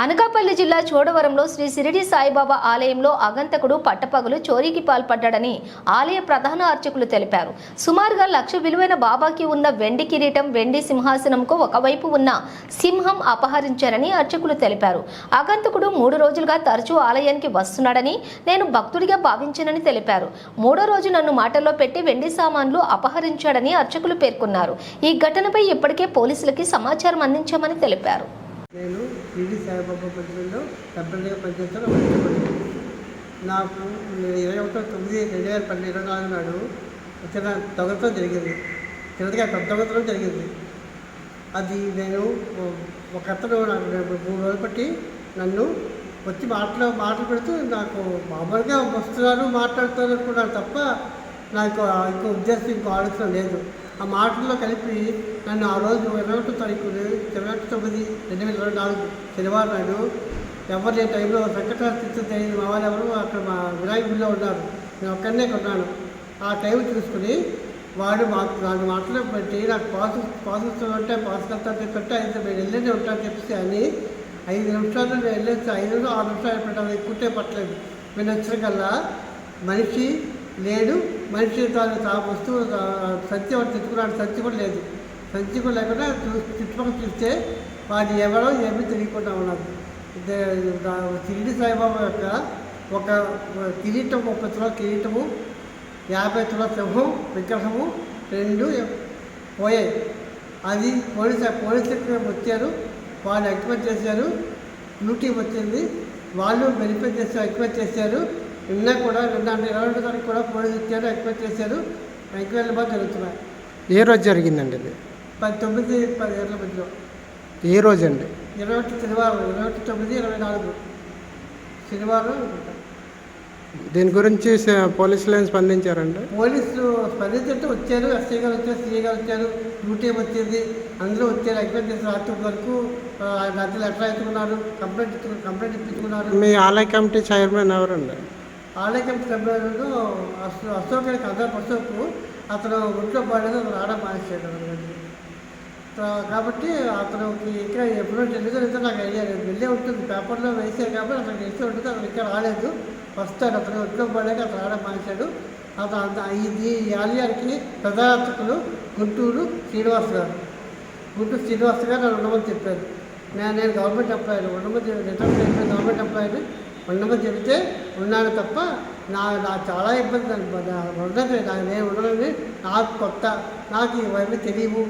అనకాపల్లి జిల్లా చోడవరంలో శ్రీ షిరిడి సాయిబాబా ఆలయంలో ఆగంతకుడు పట్టపగలు చోరీకి పాల్పడ్డాడని ఆలయ ప్రధాన అర్చకులు తెలిపారు. సుమారుగా 1,00,000 విలువైన బాబాకి ఉన్న వెండి కిరీటం, వెండి సింహాసనంకు ఒకవైపు ఉన్న సింహం అపహరించారని అర్చకులు తెలిపారు. ఆగంతకుడు 3 రోజులుగా తరచూ ఆలయానికి వస్తున్నాడని నేను భక్తుడిగా భావించానని తెలిపారు. 3వ రోజు నన్ను మాటల్లో పెట్టి వెండి సామాన్లు అపహరించాడని అర్చకులు పేర్కొన్నారు. ఈ ఘటనపై ఇప్పటికే పోలీసులకి సమాచారం అందించామని తెలిపారు. నేను షిరిడి సాయిబాబా మందిరంలో టెంపరీగా పనిచేస్తాను. నాకు 21/9/2024 నాడు చిన్న దొంగతనం జరిగింది. చిన్నదిగా పెద్ద దొంగతనం జరిగింది. అది నేను ఒక అతను నాకు 3 రోజులు బట్టి నన్ను వచ్చి మాటలు పెడుతూ నాకు మామూలుగా వస్తున్నారు, మాట్లాడుతున్నారు అనుకున్నాను తప్ప నాకు ఇంకో ఉద్దేశం, ఇంకో ఆలోచన లేదు. ఆ మాటల్లో కలిపి నన్ను ఆ రోజు 21వ తారీఖు 21/9/2024 శనివారం నాడు ఎవరు లేని టైంలో వెంకటేశ్వర తెలియని మా వాళ్ళు ఎవరు అక్కడ మా వినాయకుడిలో ఉన్నారు. నేను ఒక్కడనే కొన్నాను. ఆ టైం చూసుకుని వాడు నాకు మాటలు పెట్టి నాకు పాస్ అంటే పాస్ కలుతా చెప్పంటే 5 నేను వెళ్ళేనే ఉంటాను చెప్పేసి అని 5 నిమిషాలు నేను వెళ్ళేసి 5 6 నిమిషాలు పెట్టాను. ఎక్కుంటే పట్టలేదు. నేను వచ్చిన కల్లా మనిషి లేడు. మనిషి తా వస్తువు సంచి వాడు తెచ్చుకున్నాడు. సంచి కూడా లేదు. సంచి కూడా లేకుండా చుట్టుపక్కల చూస్తే వాడు ఎవరో ఏమీ తెలియకుండా ఉన్నారు. షిరిడి సాయిబాబా యొక్క ఒక కిరీటం, 30 తులాల కిరీటము, 50 తులాల సింహం విగ్రహము 2 పోయాయి. అది పోలీసులకు వచ్చారు. వాళ్ళు ఎంక్వైరీ చేశారు. డ్యూటీ వచ్చింది. వాళ్ళు వెరిఫై చేశారు, ఎంక్వైరీ చేశారు. నిన్న కూడా 22వ తారీఖు కూడా పోలీసు వచ్చారు, ఎంక్వైరీ చేశారు. ఎంక్వైరీలు బాగా జరుగుతున్నాయి. ఏ రోజు జరిగిందండి ఇది? 19-10 మధ్యలో. ఏ రోజు అండి? 21 శనివారం, 21/9/24 శనివారం. దీని గురించి పోలీసులు ఏం స్పందించారండి? పోలీసులు స్పందించే వచ్చారు. ఎస్ఐ గారు వచ్చారు, సిఐ గారు వచ్చారు, డ్యూటీ వచ్చింది, అందరూ వచ్చారు. ఎంక్వైరీ చేసిన రాత్రి వరకు రాత్రి లెటర్ ఎత్తుకున్నారు, కంప్లైంట్ ఇప్పించుకున్నారు. మీ ఆలయ కమిటీ చైర్మన్ ఎవరండి? ఆలయ కమిటీ చైర్మన్ అశోక్ అని కథ అశోక్. అతను ఒంట్లో బాగాలేదు, అతను రావడం మానేసాడు. కాబట్టి అతనికి ఇంకా ఎప్పుడో జరుగుతుందో నాకు ఐడియా లేదు. వెళ్ళే ఉంటుంది, పేపర్లో వేసారు కాబట్టి అతను వేసే ఉంటుంది. అతను ఇంకా రాలేదు. వస్తాడు. అతను ఒంట్లో బాగాలేక అతను రావడం మానేశాడు. ఈ ఆలయానికి ప్రధాన గుంటూరు శ్రీనివాస్ గారు నన్ను ఉండమని చెప్పారు. నేను గవర్నమెంట్ ఎంప్లాయీని, ఉండమని రిటర్న్ అయిపోయి గవర్నమెంట్ ఎంప్లాయీని ఉండమని చెబితే ఉన్నాను తప్ప నాకు చాలా ఇబ్బంది. ఉండదు, నేను ఉండదని నాకు కొత్త, నాకు ఇవన్నీ తెలియవు.